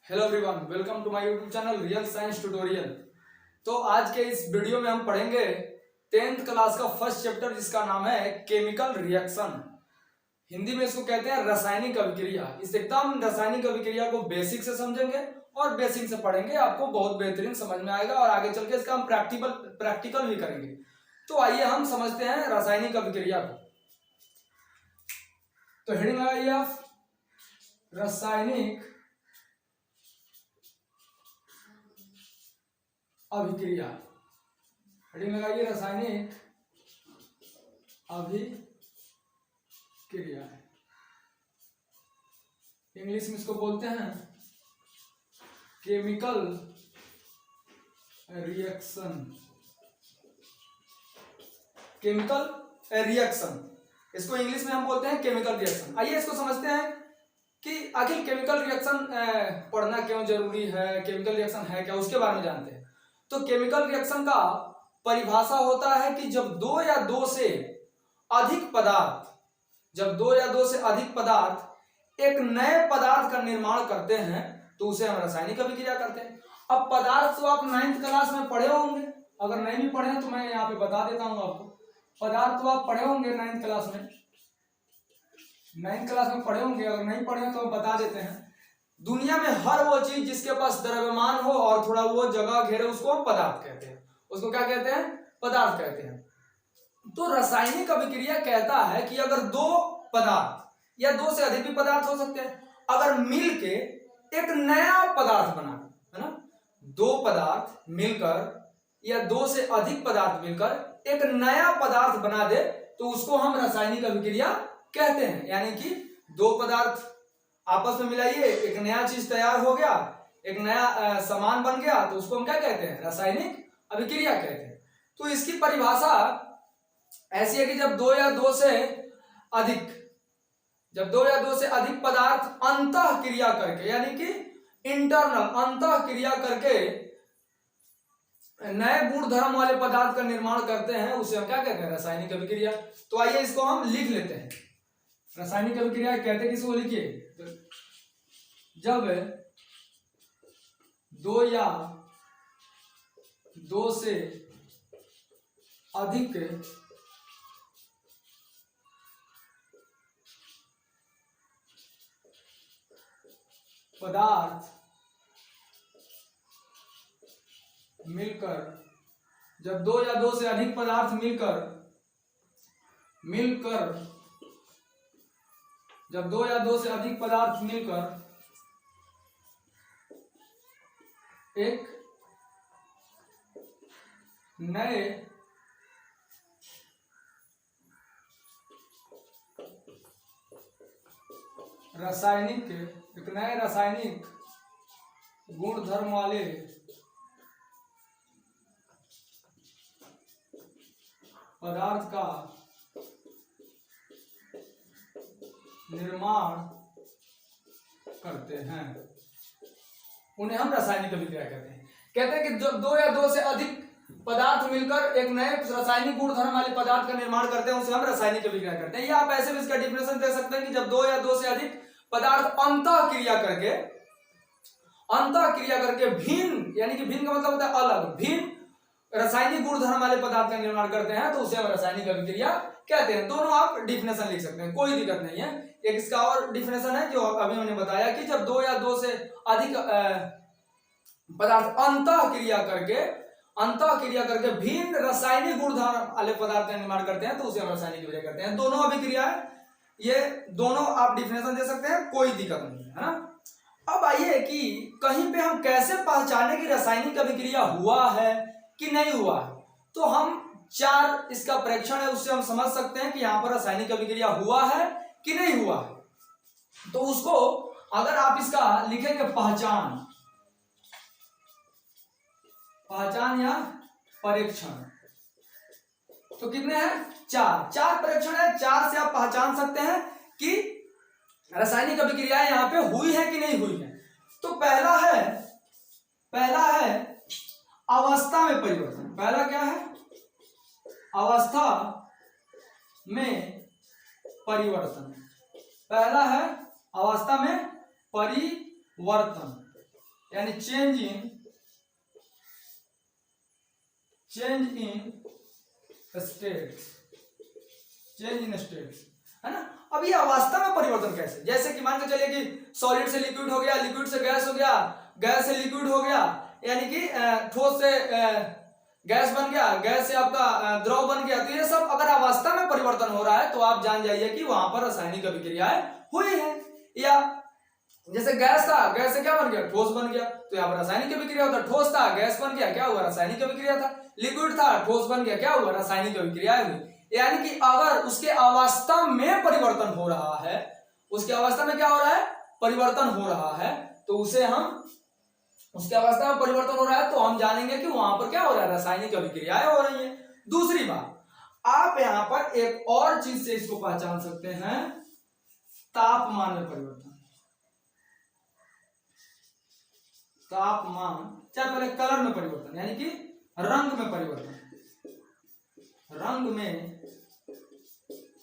Hello everyone, welcome to my YouTube channel real science tutorial. तो आज के इस वीडियो में हम पढ़ेंगे 10th क्लास का फर्स्ट चैप्टर जिसका नाम है केमिकल रिएक्शन। हिंदी में इसको कहते हैं रासायनिक अभिक्रिया। इस एकदम रासायनिक अभिक्रिया को बेसिक से समझेंगे और बेसिक से पढ़ेंगे, आपको बहुत बेहतरीन समझ में आएगा और आगे चल के इसका हम प्रैक्टिकल भी करेंगे। तो आइए हम समझते हैं रासायनिक अभिक्रिया को। तो हेडिंग लगाइए आप, रासायनिक अभिक्रिया। हेडिंग लगाइए, रासायनिक अभिक्रिया। इंग्लिश में इसको बोलते हैं केमिकल रिएक्शन। केमिकल रिएक्शन, इसको इंग्लिश में हम बोलते हैं केमिकल रिएक्शन। आइए इसको समझते हैं कि आखिर केमिकल रिएक्शन पढ़ना क्यों जरूरी है, केमिकल रिएक्शन है क्या, उसके बारे में जानते हैं। तो केमिकल रिएक्शन का परिभाषा होता है कि जब दो या दो से अधिक पदार्थ एक नए पदार्थ का निर्माण करते हैं तो उसे हम रासायनिक अभिक्रिया करते हैं। अब पदार्थ तो आप 9th क्लास में पढ़े होंगे, अगर नहीं भी पढ़े तो मैं यहाँ पे बता देता हूँ आपको। पदार्थ तो आप पढ़े होंगे 9th क्लास में, 9th क्लास में पढ़े होंगे, अगर नहीं पढ़े तो हम बता देते हैं। दुनिया में हर वो चीज जिसके पास द्रव्यमान हो और थोड़ा वो जगह घेरे उसको हम पदार्थ कहते हैं। उसको क्या कहते हैं? पदार्थ कहते हैं। तो रासायनिक अभिक्रिया कहता है कि अगर दो पदार्थ या दो से अधिक भी पदार्थ हो सकते हैं, अगर मिलके एक नया पदार्थ बना, है ना, दो पदार्थ मिलकर या दो से अधिक पदार्थ मिलकर एक नया पदार्थ बना दे तो उसको हम रासायनिक अभिक्रिया कहते हैं। यानी कि दो पदार्थ आपस में मिलाइए, एक नया चीज तैयार हो गया, एक नया सामान बन गया, तो उसको हम क्या कहते हैं? रासायनिक अभिक्रिया कहते हैं। तो इसकी परिभाषा ऐसी है कि जब दो या दो से अधिक पदार्थ अंतः क्रिया करके, यानी कि इंटरनल अंतः क्रिया करके नए गुण धर्म वाले पदार्थ का निर्माण करते हैं, उसे हम क्या कहते हैं? रासायनिक अभिक्रिया। तो आइए इसको हम लिख लेते हैं। रासायनिक अभिक्रिया कहते हैं किसको? लिखिए, जब दो या दो से अधिक पदार्थ मिलकर, जब दो या दो से अधिक पदार्थ जब दो या दो से अधिक पदार्थ मिलकर एक नए रासायनिक गुण धर्म वाले पदार्थ का निर्माण करते हैं, उन्हें हम रासायनिक अभिक्रिया कहते हैं। कहते हैं कि जब दो या दो से अधिक पदार्थ मिलकर एक नए रासायनिक गुण धर्म वाले पदार्थ का निर्माण करते हैं, उसे हम रासायनिक अभिक्रिया करते हैं। या आप ऐसे भी इसका डिफिनेशन दे सकते हैं कि जब दो या दो से अधिक पदार्थ अंतः क्रिया करके भिन्न, यानी कि भिन्न का मतलब होता है अलग, भिन्न रासायनिक गुण धर्म वाले पदार्थ का निर्माण करते हैं तो उसे हम रासायनिक अभिक्रिया कहते हैं। दोनों आप डिफिनेशन लिख सकते हैं, कोई दिक्कत नहीं है। एक इसका और डिफिनेशन है जो अभी मैंने बताया कि जब दो या दो से अधिक पदार्थ अंतः क्रिया करके भिन्न रासायनिक गुण धर्म वाले पदार्थ का निर्माण करते हैं तो उसे हम रासायनिक अभिक्रिया कहते हैं। दोनों अभिक्रिया है, ये दोनों आप डिफिनेशन दे सकते हैं, कोई दिक्कत नहीं है ना। अब आइए कि कहीं पे हम कैसे पहचाने कि रासायनिक अभिक्रिया हुआ है कि नहीं हुआ है। तो हम चार इसका परीक्षण है, उससे हम समझ सकते हैं कि यहाँ पर रासायनिक अभिक्रिया हुआ है कि नहीं हुआ है। तो उसको अगर आप इसका लिखेंगे पहचान या परीक्षण, तो कितने हैं? चार परीक्षण है। चार से आप पहचान सकते हैं कि रासायनिक अभिक्रियाएं यहाँ पे हुई है कि नहीं हुई है। तो पहला है अवस्था में परिवर्तन। पहला क्या है? अवस्था में परिवर्तन। पहला है अवस्था में परिवर्तन। यानी चेंज इन स्टेट, है ना। अब ये अवस्था में परिवर्तन कैसे, जैसे कि मान के चलिए कि सॉलिड से लिक्विड हो गया, लिक्विड से गैस हो गया, गैस से लिक्विड हो गया, यानी कि ठोस से गैस बन गया, गैस से आपका द्रव बन गया। तो ये सब अगर अवस्था में परिवर्तन हो रहा है तो आप जान जाइए कि वहां पर रासायनिक अभिक्रियाएं हुई है। या जैसे गैस था, गैस से क्या बन गया, ठोस बन गया, तो यहाँ पर रासायनिक अभिक्रिया होता। ठोस था, गैस बन गया, क्या हुआ, रासायनिक अभिक्रिया था। लिक्विड था, ठोस बन गया, क्या हुआ, रासायनिक अभिक्रियाएं हुई। यानी कि अगर उसके अवस्था में परिवर्तन हो रहा है, उसके अवस्था में क्या हो रहा है, परिवर्तन हो रहा है, तो उसे हम, उसके अवस्था में परिवर्तन हो रहा है तो हम जानेंगे कि वहां पर क्या हो रहा है, रासायनिक अभिक्रियाएं हो रही है। दूसरी बात, आप यहां पर एक और चीज से इसको पहचान सकते हैं, तापमान में परिवर्तन। तापमान, चाहे पहले कलर में परिवर्तन, यानी कि रंग में परिवर्तन, रंग में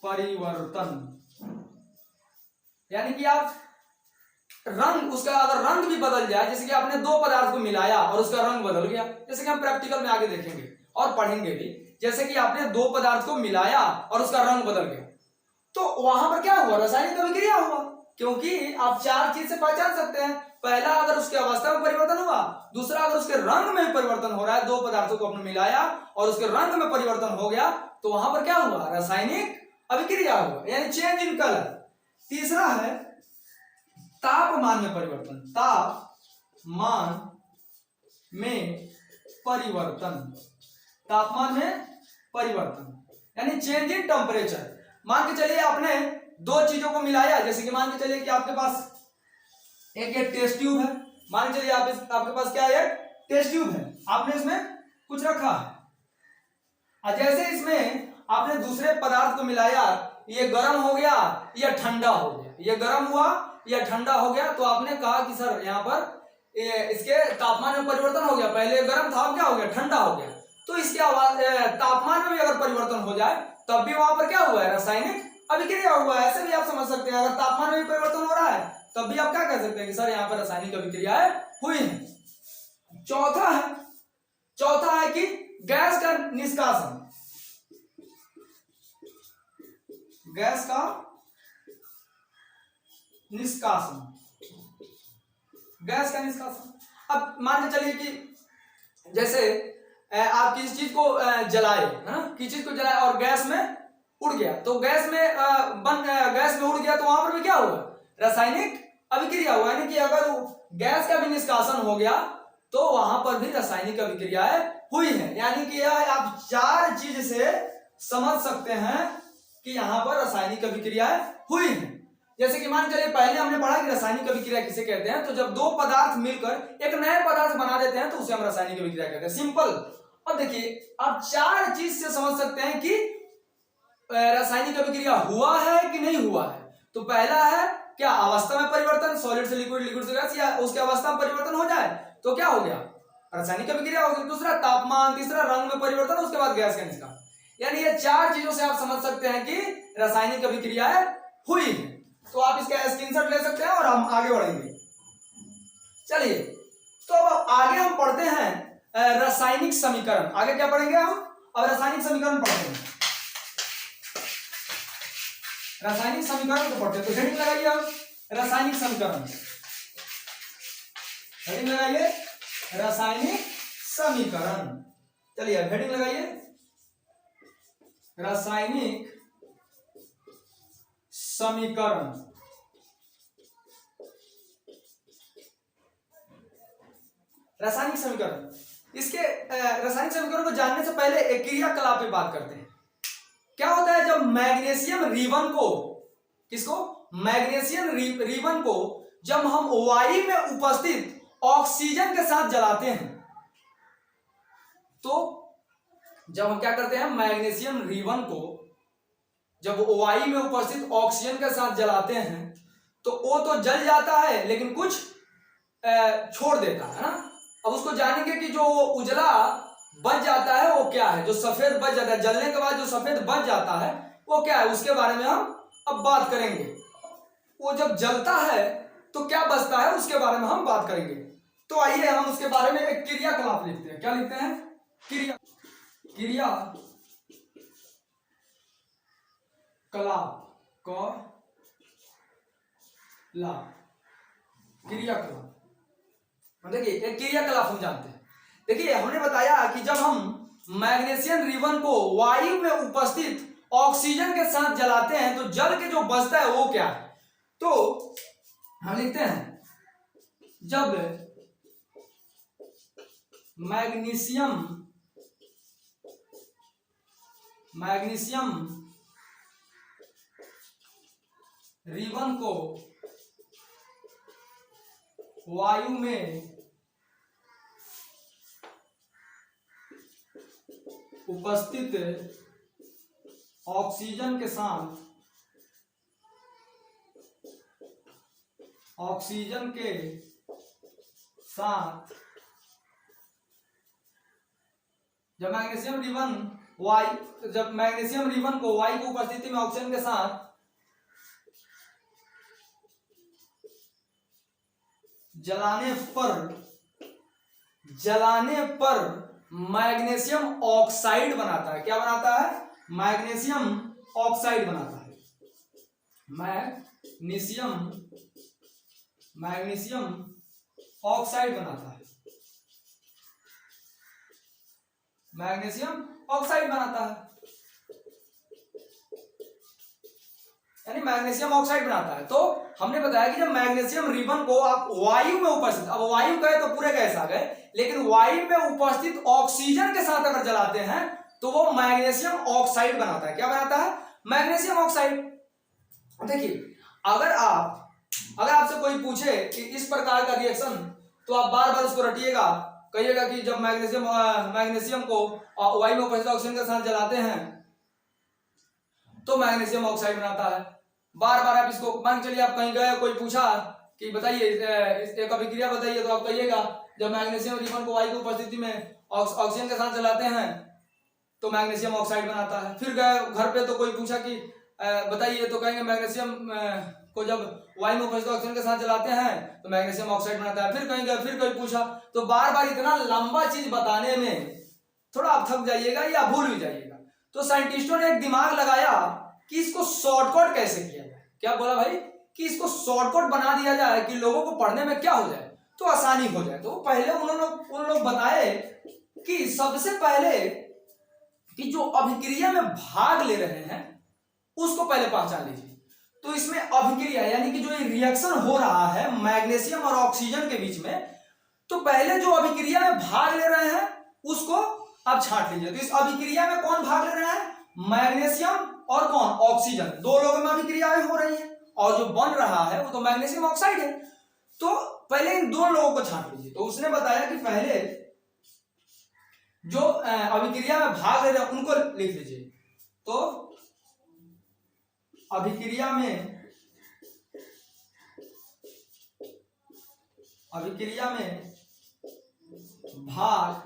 परिवर्तन, यानी कि आप रंग, उसका अगर रंग भी बदल जाए, जैसे कि आपने दो पदार्थ को मिलाया और उसका रंग बदल गया, जैसे कि हम प्रैक्टिकल में आगे देखेंगे और पढ़ेंगे भी, जैसे कि आपने दो पदार्थ को मिलाया और उसका रंग बदल गया, तो वहां पर क्या हुआ, रासायनिक अभिक्रिया हुआ। क्योंकि आप चार चीज से पहचान सकते हैं, पहला अगर उसके अवस्था में परिवर्तन हुआ, दूसरा अगर उसके रंग में परिवर्तन हो रहा है, दो पदार्थों को आपने मिलाया और उसके रंग में परिवर्तन हो गया, तो वहां पर क्या हुआ, रासायनिक अभिक्रिया हुआ, यानी चेंज इन कलर। तीसरा है तापमान में परिवर्तन, तापमान में परिवर्तन, तापमान में परिवर्तन, यानी चेंज इन टेम्परेचर। मान के चलिए आपने दो चीजों को मिलाया, जैसे कि मान के चलिए कि आपके पास एक ये टेस्ट ट्यूब है, मान के चलिए आपके पास क्या है, टेस्ट ट्यूब है, आपने इसमें कुछ रखा है, जैसे इसमें आपने दूसरे पदार्थ को मिलाया, ये गर्म हो गया या ठंडा हो गया, ये गर्म हुआ या ठंडा हो गया, तो आपने कहा कि सर यहाँ पर इसके तापमान में परिवर्तन हो गया, पहले गर्म था, अब क्या हो गया, ठंडा हो गया। तो इसके तापमान में भी अगर परिवर्तन हो जाए तब भी वहां पर क्या हुआ है, रासायनिक अभिक्रिया हुआ है। ऐसे भी आप समझ सकते हैं, अगर तापमान में भी परिवर्तन हो रहा है तब भी आप क्या कह सकते हैं कि सर यहाँ पर रासायनिक अभिक्रियाएं हुई है। चौथा है कि गैस का निष्कासन, गैस का निष्कासन, गैस का निष्कासन। अब मान के चलिए कि जैसे आप किसी चीज को जलाए, है ना, किसी चीज को जलाए और गैस में उड़ गया, तो गैस में गैस में उड़ गया, तो वहां पर भी क्या हुआ, रासायनिक अभिक्रिया हुआ। यानी कि अगर गैस का भी निष्कासन हो गया तो वहां पर भी रासायनिक अभिक्रियाएं हुई है। यानी कि यह आप चार चीज से समझ सकते हैं कि यहाँ पर रासायनिक अभिक्रियाएं हुई हैं। जैसे कि मान चलिए पहले हमने पढ़ा कि रासायनिक अभिक्रिया किसे कहते हैं, तो जब दो पदार्थ मिलकर एक नए पदार्थ बना देते हैं तो उसे हम रासायनिक अभिक्रिया कहते हैं, सिंपल। और देखिए आप चार चीज से समझ सकते हैं कि रासायनिक अभिक्रिया हुआ है कि नहीं हुआ है। तो पहला है क्या, अवस्था में परिवर्तन, सॉलिड से लिक्विड, लिक्विड से गैस, या उसके अवस्था में परिवर्तन हो जाए तो क्या हो गया, रासायनिक अभिक्रिया हो गई। दूसरा तापमान, तीसरा रंग में परिवर्तन, उसके बाद गैस का निष्कासन। यानी ये चार चीजों से आप समझ सकते हैं कि रासायनिक अभिक्रियाएं हुई है। तो आप इसका स्क्रीनशॉट ले सकते हैं और हम आगे बढ़ेंगे। चलिए तो अब आगे हम पढ़ते हैं रासायनिक समीकरण। आगे क्या पढ़ेंगे हम, अब रासायनिक समीकरण पढ़ते हैं। रासायनिक समीकरण को पढ़ते हैं, तो हेडिंग लगाइए आप, रासायनिक समीकरण, हेडिंग लगाइए रासायनिक समीकरण। चलिए अब हेडिंग लगाइए रासायनिक समीकरण। रासायनिक समीकरण, इसके रासायनिक समीकरण को जानने से पहले एक क्रियाकलाप पे बात करते हैं। क्या होता है जब मैग्नीशियम रिबन को, किसको, मैग्नीशियम रिबन को जब हम वायु में उपस्थित ऑक्सीजन के साथ जलाते हैं, तो जब हम क्या करते हैं, मैग्नीशियम रिबन को जब वायु में उपस्थित ऑक्सीजन के साथ जलाते हैं तो वो तो जल जाता है लेकिन कुछ छोड़ देता है ना। अब उसको जानेंगे कि जो उजला बच जाता है वो क्या है, जो सफेद बच जाता है, जलने के बाद जो सफेद बच जाता है वो क्या है, उसके बारे में हम अब बात करेंगे। वो जब जलता है तो क्या बचता है उसके बारे में हम बात करेंगे। तो आइए हम उसके बारे में एक क्रियाकलाप लिखते हैं। क्या लिखते हैं? क्रियाकलाप क्रियाकलाप देखिए एक क्रियाकलाप हम जानते हैं। देखिए हमने बताया कि जब हम मैग्नीशियम रिबन को वायु में उपस्थित ऑक्सीजन के साथ जलाते हैं तो जल के जो बचता है वो क्या है? तो हम लिखते हैं जब मैग्नीशियम रिबन को वायु में उपस्थित ऑक्सीजन के साथ जब मैग्नीशियम रिबन को वायु की उपस्थिति में ऑक्सीजन के साथ जलाने पर मैग्नीशियम ऑक्साइड बनाता है। क्या बनाता है? मैग्नीशियम ऑक्साइड बनाता है। मैग्नीशियम ऑक्साइड बनाता है। मैग्नीशियम ऑक्साइड बनाता है यानी मैग्नीशियम ऑक्साइड बनाता है। तो हमने बताया कि जब मैग्नीशियम रिबन को आप वायु में उपस्थित, अब वायु कहे तो पूरे गैस आ गए, लेकिन वायु में उपस्थित ऑक्सीजन के साथ अगर जलाते हैं तो वो मैग्नीशियम ऑक्साइड बनाता है। क्या बनाता है? Magnesium oxide. देखिए अगर आपसे कोई पूछे कि इस प्रकार का रिएक्शन, तो आप बार बार उसको रटिएगा, कहिएगा कि जब मैग्नीशियम को वायु में उपस्थित ऑक्सीजन के साथ जलाते हैं तो मैग्नीशियम ऑक्साइड बनाता है। बार बार आप इसको मान चलिए, आप कहीं गए, कोई पूछा कि बताइए एक अभिक्रिया बताइए, तो आप कहिएगा जब मैग्नीशियम रिबन को वायु की उपस्थिति में ऑक्सीजन के साथ जलाते हैं तो मैग्नीशियम ऑक्साइड बनाता है। फिर गए घर पे तो कोई पूछा कि बताइए, तो कहेंगे मैग्नीशियम को जब वायु में उपस्थित ऑक्सीजन के साथ जलाते हैं तो मैग्नीशियम ऑक्साइड बनाता है। फिर कहीं गए, फिर कोई पूछा, तो बार बार इतना लंबा चीज बताने में थोड़ा आप थक जाइएगा या भूल भी जाइएगा। तो साइंटिस्टों ने एक दिमाग लगाया कि इसको शॉर्टकट कैसे किया जाए। क्या बोला भाई? कि इसको शॉर्टकट बना दिया जाए कि लोगों को पढ़ने में क्या हो जाए, तो आसानी हो जाए। तो पहले उन लोग बताए कि सबसे पहले कि जो अभिक्रिया में भाग ले रहे हैं उसको पहले पहचान लीजिए। तो इसमें अभिक्रिया यानी कि जो ये रिएक्शन हो रहा है मैग्नीशियम और ऑक्सीजन के बीच में, तो पहले जो अभिक्रिया में भाग ले रहे हैं उसको आप छांट लीजिए। तो इस अभिक्रिया में कौन भाग ले रहे हैं? मैग्नीशियम और कौन? ऑक्सीजन। दो लोगों में अभिक्रियाएं हो रही है और जो बन रहा है वो तो मैग्नीशियम ऑक्साइड है। तो पहले इन दो लोगों को छांट लीजिए। तो उसने बताया कि पहले जो अभिक्रिया में भाग ले रहे हैं उनको लिख लीजिए। तो अभिक्रिया में भाग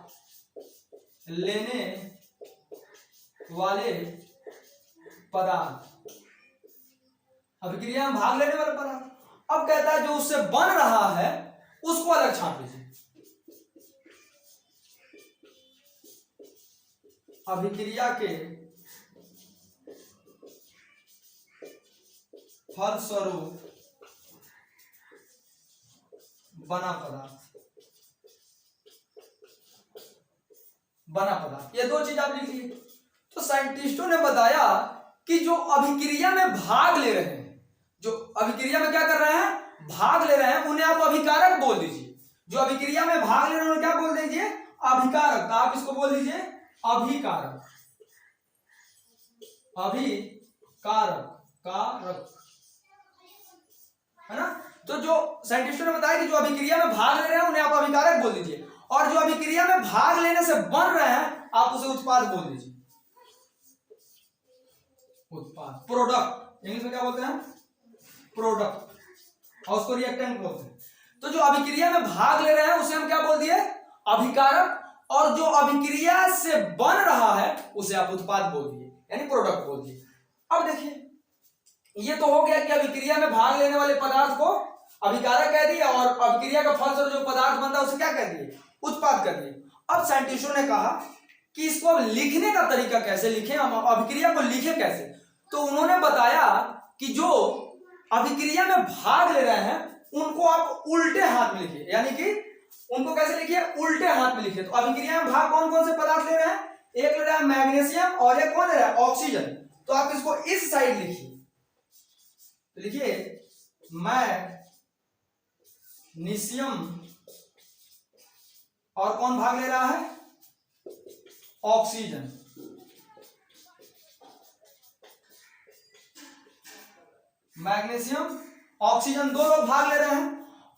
लेने वाले पदार्थ, अभिक्रिया में भाग लेने वाले पदार्थ। अब कहता है जो उससे बन रहा है उसको अलग छांट लीजिए। अभिक्रिया के फलस्वरूप बना पदार्थ, ये दो चीज आप लिख लीजिए। तो साइंटिस्टों ने बताया कि जो अभिक्रिया में भाग ले रहे हैं, जो अभिक्रिया में क्या कर रहे हैं? भाग ले रहे हैं, उन्हें आप अभिकारक बोल दीजिए। जो अभिक्रिया में भाग ले रहे हैं उन्हें क्या बोल दीजिए? अभिकारक। तो आप इसको बोल दीजिए अभिकारक। कारक है ना। तो जो साइंटिस्टों ने बताया कि जो अभिक्रिया में भाग ले रहे हैं उन्हें आप अभिकारक बोल दीजिए, और जो अभिक्रिया में भाग लेने से बन रहे हैं आप उसे उत्पाद बोल दीजिए। उत्पाद, प्रोडक्ट, इंग्लिश में क्या बोलते हैं? प्रोडक्ट, और उसको रिएक्टेंट बोलते हैं। तो जो अभिक्रिया में भाग ले रहे हैं उसे हम क्या बोल दिए? अभिकारक, और जो अभिक्रिया से बन रहा है उसे आप उत्पाद बोल दिए यानी प्रोडक्ट बोल दिए। अब देखिए ये तो हो गया कि अभिक्रिया में भाग लेने वाले पदार्थ को अभिकारक कह दिया, और अभिक्रिया का फलस्वरूप जो पदार्थ बनता है उसे कर दिए, उत्पाद कर दिए। अब साइंटिस्टों ने कहा कि इसको अब लिखने का तरीका कैसे लिखें, हम अभिक्रिया को लिखें कैसे। तो उन्होंने बताया कि जो अभिक्रिया में भाग ले रहे हैं उनको आप उल्टे हाथ में लिखिए, यानी कि उनको कैसे लिखिए, उल्टे हाथ में लिखिए। तो अभिक्रिया में भाग कौन कौन से पदार्थ ले रहे हैं, एक ले रहा है मैग्नीशियम और एक कौन ले रहा है, ऑक्सीजन। तो आप इसको इस साइड लिखिए, तो लिखिए मैग्नीशियम और कौन भाग ले रहा है, ऑक्सीजन। मैग्नीशियम ऑक्सीजन दो लोग भाग ले रहे हैं।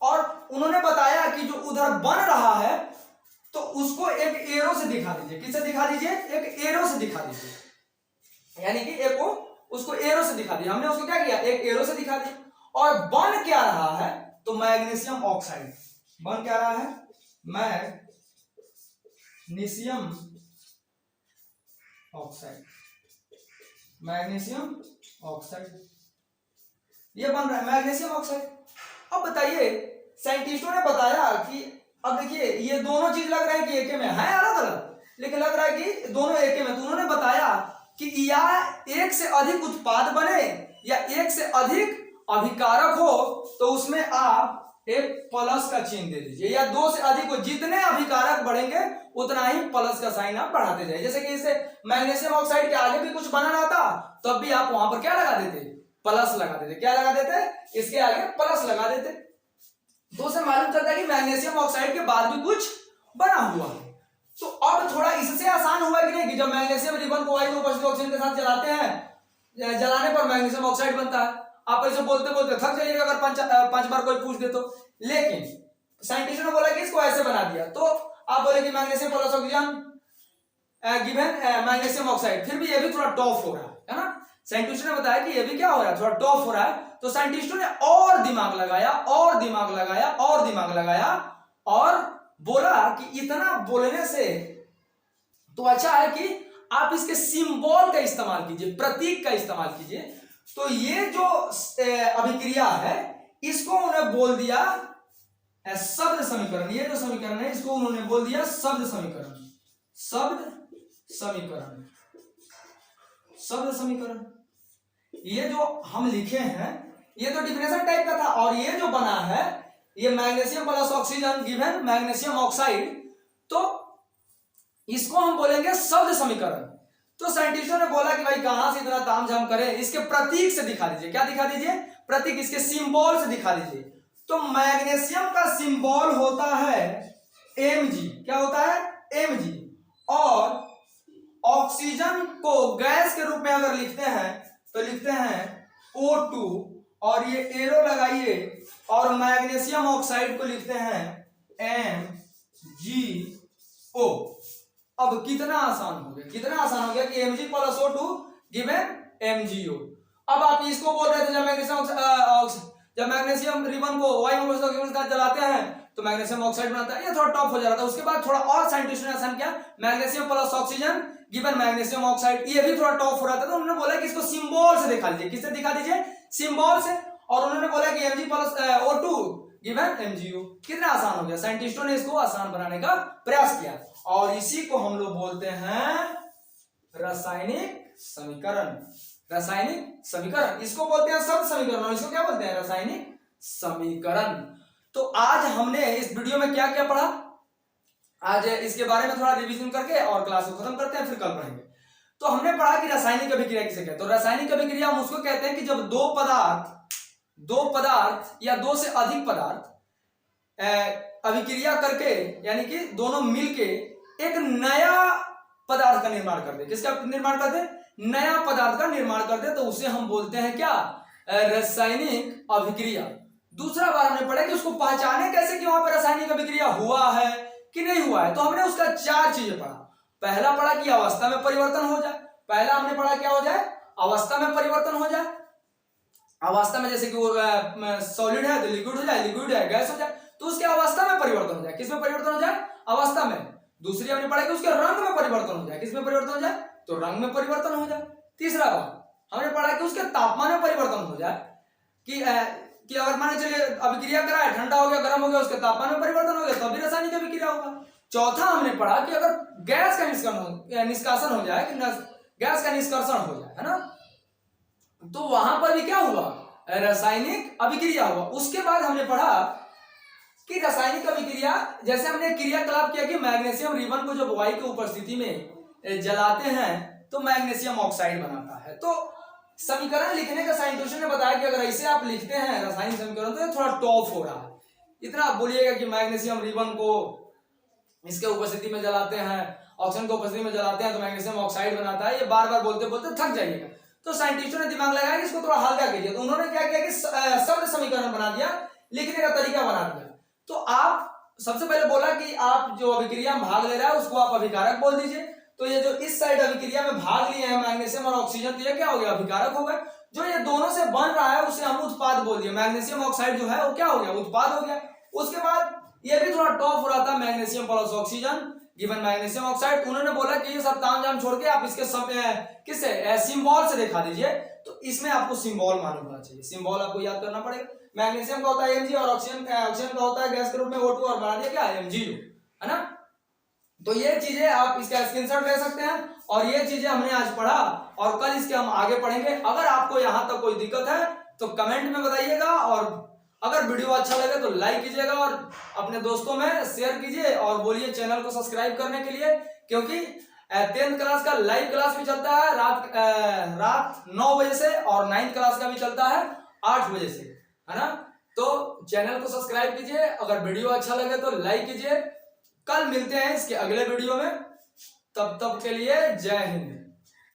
और उन्होंने बताया कि जो उधर बन रहा है तो उसको एक एरो से दिखा दीजिए। किससे दिखा दीजिए, एक एरो से दिखा दीजिए, यानी कि एक को उसको एरो से दिखा दिया। हमने उसको क्या किया, एक एरो से दिखा दिया। और बन क्या रहा है, तो मैग्नीशियम ऑक्साइड बन क्या रहा है, मैग्नीशियम ऑक्साइड, मैग्नीशियम ऑक्साइड ये बन रहा है मैग्नीशियम ऑक्साइड। अब बताइए, साइंटिस्टों ने बताया कि अब देखिए ये दोनों चीज लग रहा है कि एक में है, अलग अलग, लेकिन लग रहा है कि दोनों एक में। तो उन्होंने बताया कि या एक से अधिक उत्पाद बने या एक से अधिक अभिकारक हो तो उसमें आप एक प्लस का चिन्ह दे दीजिए, या दो से अधिक हो, जितने अभिकारक बढ़ेंगे उतना ही प्लस का साइन आप बढ़ाते जाइए। जैसे कि इसे मैग्नीशियम ऑक्साइड के आगे भी कुछ बना रहा था तब भी आप वहां पर क्या लगा देते, प्लस लगा देते। क्या लगा देते, इसके आगे प्लस लगा देते। तो उसे मालूम चलता है कि मैग्नीशियम ऑक्साइड के बाद भी कुछ बना हुआ है। तो अब थोड़ा इससे आसान हुआ कि नहीं, कि जब मैग्नीशियम रिबन को वायु उपस्थित ऑक्सीजन के साथ जलाते हैं, जलाने पर मैग्नीशियम ऑक्साइड बनता है। आप ऐसे बोलते बोलते थक जाइएगा अगर पांच बार कोई पूछ दे तो। लेकिन साइंटिस्टों ने बोला कि इसको ऐसे बना दिया, तो आप बोले कि magnesium plus oxygen given magnesium oxide, फिर भी ये भी थोड़ा टॉफ हो रहा है ना। साइंटिस्टों ने बताया कि ये भी क्या हो रहा है, थोड़ा टॉफ हो रहा है। तो साइंटिस्टों ने और दिमाग लगाया और दिमाग लगाया और दिमाग लगाया और बोला कि इतना बोलने से तो अच्छा है कि आप इसके सिंबल का इस्तेमाल कीजिए, प्रतीक का इस्तेमाल कीजिए। तो ये जो अभिक्रिया है इसको उन्होंने बोल दिया शब्द समीकरण। ये जो समीकरण है इसको उन्होंने बोल दिया शब्द समीकरण, शब्द समीकरण, शब्द समीकरण। ये जो हम लिखे हैं ये तो डिफिनेशन टाइप का था, और ये जो बना है ये magnesium plus oxygen given magnesium oxide, तो इसको हम बोलेंगे शब्द समीकरण। तो साइंटिस्टों ने बोला कि भाई कहां से इतना तामझाम करें, इसके प्रतीक से दिखा दीजिए। क्या दिखा दीजिए, प्रतीक, इसके सिंबल से दिखा दीजिए। तो मैग्नीशियम का सिंबल होता है Mg। क्या होता है, Mg। और ऑक्सीजन को गैस के रूप में अगर लिखते हैं तो लिखते हैं O2, और ये एरो लगाइए, और मैग्नीशियम ऑक्साइड को लिखते हैं MgO। अब कितना आसान हो गया, कितना आसान हो गया कि Mg plus O2 given MgO। अब आप इसको बोल रहे थे जब मैग्नीशियम रिबन को वायु के साथ जलाते हैं तो मैग्नीशियम ऑक्साइड बनाता है, ये थोड़ा टॉप हो जा रहा था। उसके बाद थोड़ा और साइंटिस्टों ने आसान किया, magnesium plus oxygen given magnesium oxide, ये भी थोड़ा टॉप हो रहा था। तो उन्होंने बोला कि इसको सिंबल से दिखा दीजिए। किससे दिखा दीजिए, सिंबल से। और उन्होंने बोला कि Mg plus O2 given MgO। कितना आसान हो गया, साइंटिस्टों ने इसको आसान बनाने का प्रयास किया, और इसी को हम लोग बोलते हैं रासायनिक समीकरण। रासायनिक समीकरण, इसको बोलते हैं शब्द समीकरण, और इसको क्या बोलते हैं, रासायनिक समीकरण। तो आज हमने इस वीडियो में क्या क्या पढ़ा, आज इसके बारे में थोड़ा रिवीजन करके और क्लास को खत्म करते हैं, फिर कल पढ़ेंगे। तो हमने पढ़ा कि रासायनिक अभिक्रिया किसे कहते हैं। तो रासायनिक अभिक्रिया हम उसको कहते हैं कि जब दो पदार्थ या दो से अधिक पदार्थ अभिक्रिया करके, यानी कि दोनों मिलके एक नया पदार्थ का निर्माण कर दे। किसका निर्माण कर दे, नया पदार्थ का निर्माण कर दे, तो उसे हम बोलते हैं क्या, रासायनिक अभिक्रिया। दूसरा बार हमने पढ़ा कि उसको पहचाने कैसे कि वहां पर रासायनिक अभिक्रिया हुआ है कि नहीं हुआ है। तो हमने उसका 4 चीजें पढ़ा। पहला पढ़ा कि अवस्था में परिवर्तन हो जाए। पहला हमने पढ़ा क्या हो जाए, अवस्था में परिवर्तन हो जाए। अवस्था में जैसे कि वो सॉलिड है तो लिक्विड हो जाए, लिक्विड है गैस हो जाए, तो उसके अवस्था में परिवर्तन हो जाए। किसमें परिवर्तन हो जाए, अवस्था में। दूसरी हमने पढ़ा कि उसके रंग में परिवर्तन हो जाए। किसमें परिवर्तन हो जाए, तो रंग में परिवर्तन हो जाए। तीसरा बार हमने पढ़ा कि उसके तापमान में परिवर्तन हो जाए, कि अगर मान चलिए अभिक्रिया करा है, ठंडा हो गया, गर्म हो गया, उसके तापमान में परिवर्तन हो गया, तो भी रासायनिक अभिक्रिया होगा। चौथा हमने पढ़ा कि अगर गैस का निष्कासन हो जाए, कि गैस का निष्कर्षण हो जाए, है ना, तो वहां पर भी क्या हुआ, रासायनिक अभिक्रिया हुआ। उसके बाद हमने पढ़ा कि रासायनिक अभिक्रिया, जैसे हमने क्रियाकलाप किया कि मैग्नीशियम रिबन को जब वायु की उपस्थिति में जलाते हैं तो मैग्नीशियम ऑक्साइड बनाता है। तो समीकरण लिखने का साइंटिस्टों ने बताया कि अगर ऐसे आप लिखते हैं रासायनिक समीकरण तो ये थोड़ा टॉप हो रहा है। इतना आप बोलिएगा कि मैग्नीशियम रिबन को इसके उपस्थिति में जलाते हैं, ऑक्सीजन की उपस्थिति में जलाते हैं तो मैग्नीशियम ऑक्साइड बनाता है, ये बार बार बोलते बोलते थक जाइएगा। तो साइंटिस्टों ने दिमाग लगाया कि इसको थोड़ा हल्का कीजिए, तो उन्होंने क्या किया कि शब्द समीकरण बना दिया, लिखने का तरीका बना दिया। तो आप सबसे पहले बोला कि आप जो अभिक्रिया में भाग ले रहा है उसको आप अभिकारक बोल दीजिए। तो ये जो इस साइड अभिक्रिया में भाग लिए हैं मैग्नीशियम और ऑक्सीजन, तो ये क्या हो गया, अभिकारक हो गए। जो ये दोनों से बन रहा है उसे हम उत्पाद बोल दिए, मैग्नीशियम ऑक्साइड जो है वो क्या हो गया, उत्पाद हो गया। उसके बाद ये भी थोड़ा टॉप हो रहा था, magnesium plus oxygen given magnesium oxide. उन्होंने बोला कि ये सब तामझाम छोड़ के आप इसके किससे सिंबल से दिखा दीजिए। तो इसमें आपको सिंबल मालूम होना चाहिए, सिंबल आपको याद करना पड़ेगा। मैग्नीशियम का होता है Mg और ऑक्सीजन का होता है गैस के रूप में O2 और बना दिया क्या MgO, है ना। तो ये चीजें आप इसका स्क्रीनशॉट ले सकते हैं और ये चीजें हमने आज पढ़ा और कल इसके हम आगे पढ़ेंगे। अगर आपको यहां तक कोई दिक्कत है तो कमेंट में बताइएगा और अगर वीडियो अच्छा लगे तो लाइक कीजिएगा और अपने दोस्तों में शेयर कीजिए और बोलिए चैनल को सब्सक्राइब करने के लिए, क्योंकि 10th क्लास का लाइव क्लास भी चलता है रात 9 बजे से और 9th क्लास का भी चलता है 8 बजे से, है ना। तो चैनल को सब्सक्राइब कीजिए, अगर वीडियो अच्छा लगे तो लाइक कीजिए। कल मिलते हैं इसके अगले वीडियो में, तब तक के लिए जय हिंद।